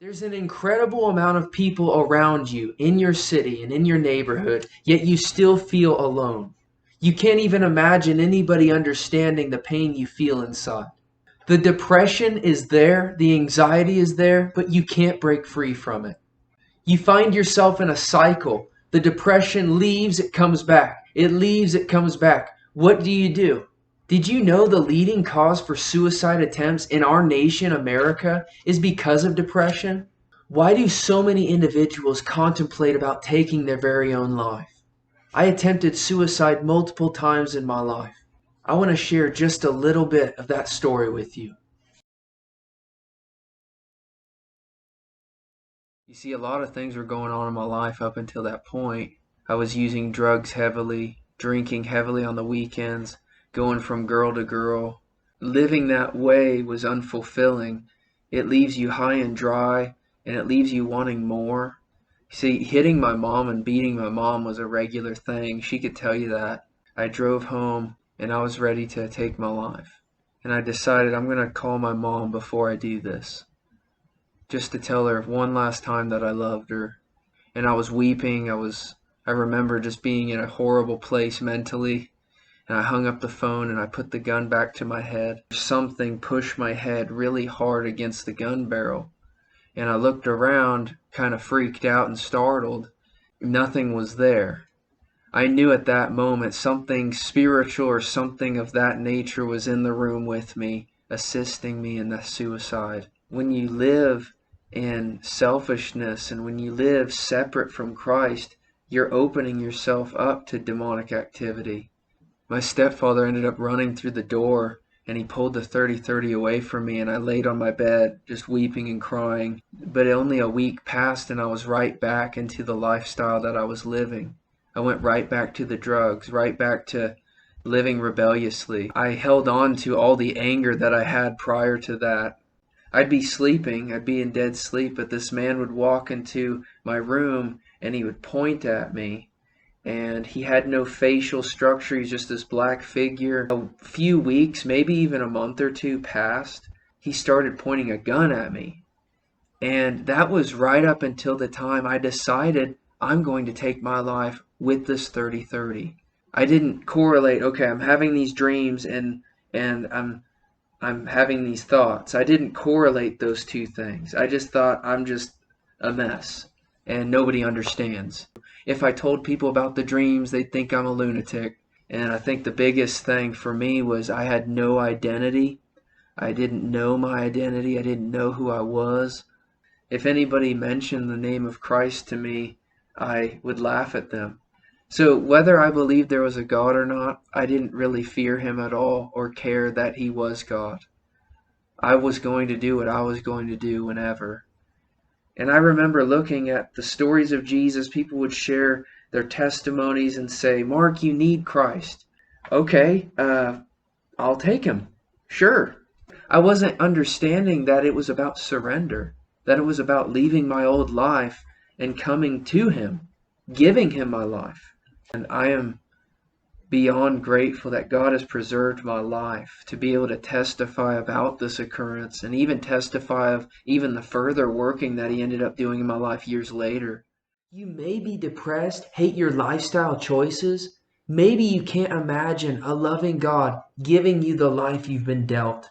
There's an incredible amount of people around you in your city and in your neighborhood, yet you still feel alone. You can't even imagine anybody understanding the pain you feel inside. The depression is there, the anxiety is there, but you can't break free from it. You find yourself in a cycle. The depression leaves, it comes back. It leaves, it comes back. What do? Did you know the leading cause for suicide attempts in our nation, America, is because of depression? Why do so many individuals contemplate about taking their very own life? I attempted suicide multiple times in my life. I want to share just a little bit of that story with you. You see, a lot of things were going on in my life up until that point. I was using drugs heavily, drinking heavily on the weekends, going from girl to girl. Living that way was unfulfilling. It leaves you high and dry, and it leaves you wanting more. See, hitting my mom and beating my mom was a regular thing. She could tell you that. I drove home, and I was ready to take my life. And I decided I'm going to call my mom before I do this, just to tell her one last time that I loved her. And I was weeping. I remember just being in a horrible place mentally. And I hung up the phone and I put the gun back to my head. Something pushed my head really hard against the gun barrel. And I looked around, kind of freaked out and startled. Nothing was there. I knew at that moment something spiritual or something of that nature was in the room with me, assisting me in the suicide. When you live in selfishness and when you live separate from Christ, you're opening yourself up to demonic activity. My stepfather ended up running through the door and he pulled the 30-30 away from me, and I laid on my bed just weeping and crying. But only a week passed and I was right back into the lifestyle that I was living. I went right back to the drugs, right back to living rebelliously. I held on to all the anger that I had prior to that. I'd be sleeping, I'd be in dead sleep, but this man would walk into my room and he would point at me. And he had no facial structure, he's just this black figure. A few weeks, maybe even a month or two passed, he started pointing a gun at me. And that was right up until the time I decided I'm going to take my life with this 30-30. I didn't correlate, okay, I'm having these dreams and I'm having these thoughts. I didn't correlate those two things. I just thought I'm just a mess and nobody understands. If I told people about the dreams, they'd think I'm a lunatic. And I think the biggest thing for me was I had no identity. I didn't know my identity. I didn't know who I was. If anybody mentioned the name of Christ to me, I would laugh at them. So whether I believed there was a God or not, I didn't really fear him at all or care that he was God. I was going to do what I was going to do whenever. And I remember looking at the stories of Jesus. People would share their testimonies and say, Mark, you need Christ. Okay, I'll take him. Sure. I wasn't understanding that it was about surrender, that it was about leaving my old life and coming to him, giving him my life. And I am beyond grateful that God has preserved my life to be able to testify about this occurrence and even testify of even the further working that he ended up doing in my life years later. You may be depressed, hate your lifestyle choices. Maybe you can't imagine a loving God giving you the life you've been dealt.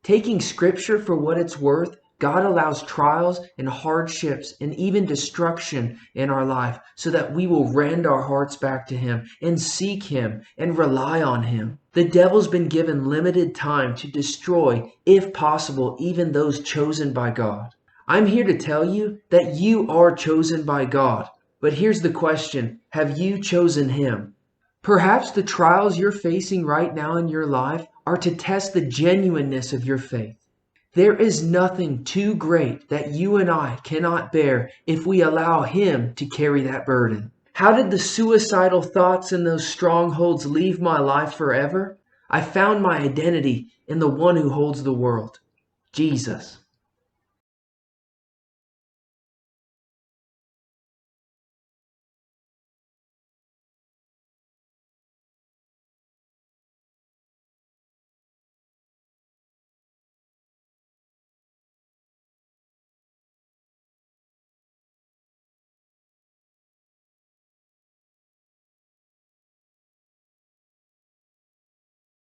Taking scripture for what it's worth, God allows trials and hardships and even destruction in our life so that we will rend our hearts back to him and seek him and rely on him. The devil's been given limited time to destroy, if possible, even those chosen by God. I'm here to tell you that you are chosen by God. But here's the question, have you chosen him? Perhaps the trials you're facing right now in your life are to test the genuineness of your faith. There is nothing too great that you and I cannot bear if we allow him to carry that burden. How did the suicidal thoughts and those strongholds leave my life forever? I found my identity in the one who holds the world, Jesus.